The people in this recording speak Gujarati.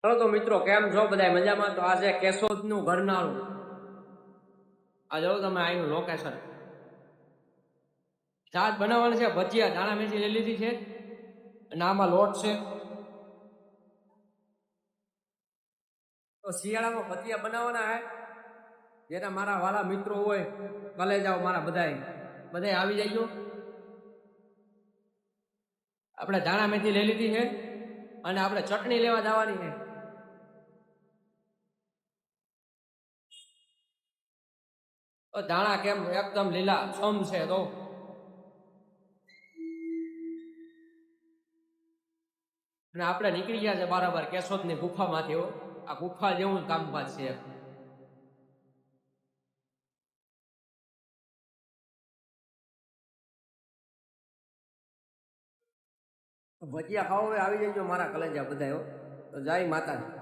ચાલો તો મિત્રો કેમ છો બધા મજામાં? તો આજે કેશોદનું ઘરનાળું આ જો તમે અહીંનું લોકેશન ચાટ બનાવવાનું છે. ભજીયા દાણા મેથી લઈ લીધી છે અને આમાં લોટ છે. તો શિયાળામાં ભજીયા બનાવવાના હે. જેના મારા વાલા મિત્રો હોય ભલે જાઓ મારા બધા આવી જઈજો. આપણે દાણા મેથી લઈ લીધી છે અને આપણે ચટણી લેવા જવાની છે. દાણા કેમ એકદમ લીલા છમ છે. તો અને આપણે નીકળી ગયા છે બરાબર કેશોદની ગુફામાંથી. આ ગુફા જેવું કામકાજ છે. ભજીયા ખાવા આવી જજો મારા કલેજા બધા. તો જય માતાજી.